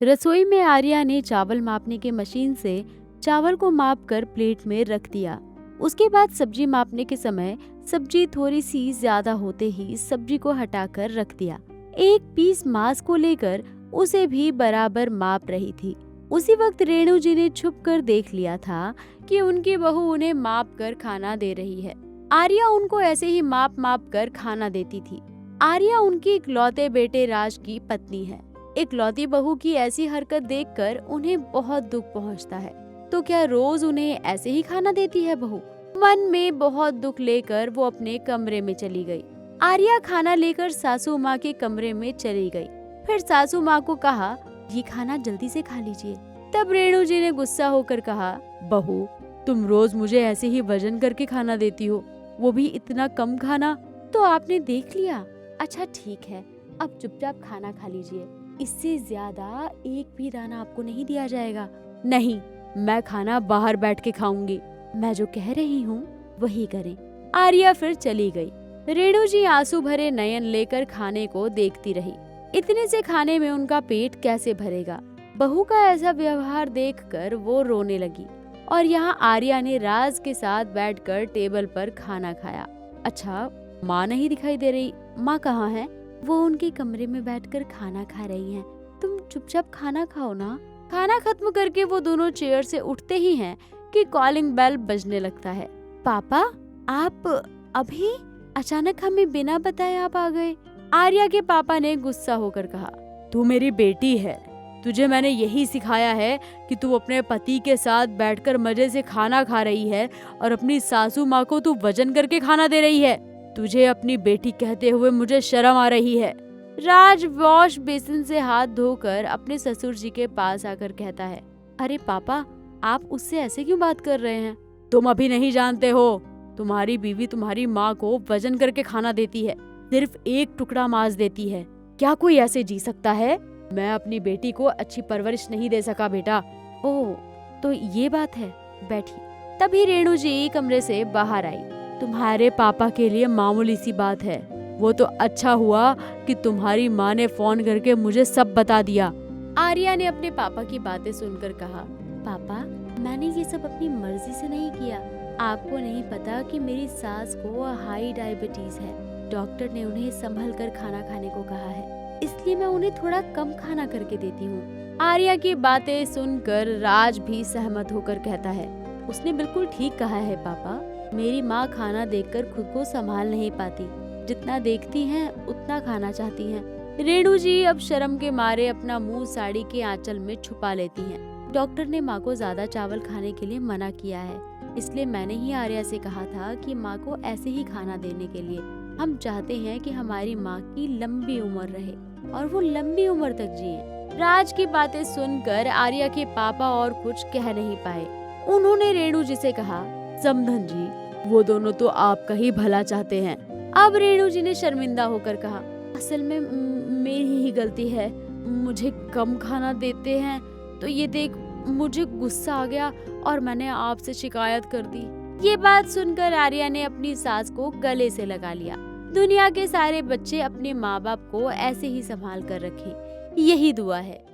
रसोई में आर्या ने चावल मापने के मशीन से चावल को माप कर प्लेट में रख दिया। उसके बाद सब्जी मापने के समय सब्जी थोड़ी सी ज्यादा होते ही सब्जी को हटाकर रख दिया। एक पीस मांस को लेकर उसे भी बराबर माप रही थी। उसी वक्त रेणु जी ने छुप कर देख लिया था कि उनकी बहू उन्हें माप कर खाना दे रही है। आर्या उनको ऐसे ही माप माप कर खाना देती थी। आर्या उनकी इकलौते बेटे राज की पत्नी है। इकलौती बहू की ऐसी हरकत देखकर उन्हें बहुत दुख पहुंचता है। तो क्या रोज उन्हें ऐसे ही खाना देती है बहू? मन में बहुत दुख लेकर वो अपने कमरे में चली गई। आर्या खाना लेकर सासू माँ के कमरे में चली गई। फिर सासू माँ को कहा, ये खाना जल्दी से खा लीजिए। तब रेणु जी ने गुस्सा होकर कहा, बहू तुम रोज मुझे ऐसे ही वजन करके खाना देती हो, वो भी इतना कम खाना। तो आपने देख लिया, अच्छा ठीक है, अब चुपचाप खाना खा लीजिए, इससे ज्यादा एक भी दाना आपको नहीं दिया जाएगा। नहीं, मैं खाना बाहर बैठ के खाऊंगी, मैं जो कह रही हूँ वही करें। आर्या फिर चली गई। रेणु जी आंसू भरे नयन लेकर खाने को देखती रही। इतने से खाने में उनका पेट कैसे भरेगा? बहू का ऐसा व्यवहार देखकर वो रोने लगी। और यहाँ आर्या ने राज के साथ बैठकर टेबल पर खाना खाया। अच्छा, माँ नहीं दिखाई दे रही, माँ कहाँ है? वो उनके कमरे में बैठकर खाना खा रही हैं। तुम चुपचाप खाना खाओ ना। खाना खत्म करके वो दोनों चेयर से उठते ही हैं कि कॉलिंग बेल बजने लगता है। पापा, आप अभी अचानक हमें बिना बताए आप आ गए। आर्या के पापा ने गुस्सा होकर कहा, तू मेरी बेटी है, तुझे मैंने यही सिखाया है कि तू अपने पति के साथ बैठकर मजे से खाना खा रही है और अपनी सासू माँ को तू वजन करके खाना दे रही है। तुझे अपनी बेटी कहते हुए मुझे शर्म आ रही है। राज वॉश बेसिन से हाथ धोकर अपने ससुर जी के पास आकर कहता है, अरे पापा, आप उससे ऐसे क्यों बात कर रहे हैं? तुम अभी नहीं जानते हो, तुम्हारी बीवी तुम्हारी माँ को वजन करके खाना देती है, सिर्फ एक टुकड़ा मांस देती है। क्या कोई ऐसे जी सकता है? मैं अपनी बेटी को अच्छी परवरिश नहीं दे सका बेटा। ओह, तो ये बात है, बैठिए। तभी रेणु जी कमरे से बाहर आई। तुम्हारे पापा के लिए मामूली सी बात है, वो तो अच्छा हुआ कि तुम्हारी माँ ने फोन करके मुझे सब बता दिया। आर्या ने अपने पापा की बातें सुनकर कहा, पापा, मैंने ये सब अपनी मर्जी से नहीं किया। आपको नहीं पता कि मेरी सास को हाई डायबिटीज है। डॉक्टर ने उन्हें संभल कर खाना खाने को कहा है, इसलिए मैं उन्हें थोड़ा कम खाना करके देती हूँ। आर्या की बातें सुनकर राज भी सहमत होकर कहता है, उसने बिल्कुल ठीक कहा है पापा, मेरी माँ खाना देखकर खुद को संभाल नहीं पाती, जितना देखती हैं उतना खाना चाहती हैं। रेणु जी अब शर्म के मारे अपना मुंह साड़ी के आंचल में छुपा लेती हैं। डॉक्टर ने माँ को ज्यादा चावल खाने के लिए मना किया है, इसलिए मैंने ही आर्या से कहा था कि माँ को ऐसे ही खाना देने के लिए। हम चाहते हैं कि हमारी माँ की लंबी उम्र रहे और वो लंबी उम्र तक जिए। राज की बातें सुनकर आर्या के पापा और कुछ कह नहीं पाए। उन्होंने रेणु जी से कहा, समधन जी, वो दोनों तो आपका ही भला चाहते हैं। अब रेणु जी ने शर्मिंदा होकर कहा, असल में मेरी ही गलती है, मुझे कम खाना देते हैं तो ये देख मुझे गुस्सा आ गया और मैंने आपसे शिकायत कर दी। ये बात सुनकर आर्या ने अपनी सास को गले से लगा लिया। दुनिया के सारे बच्चे अपने माँ बाप को ऐसे ही संभाल कर रखें, यही दुआ है।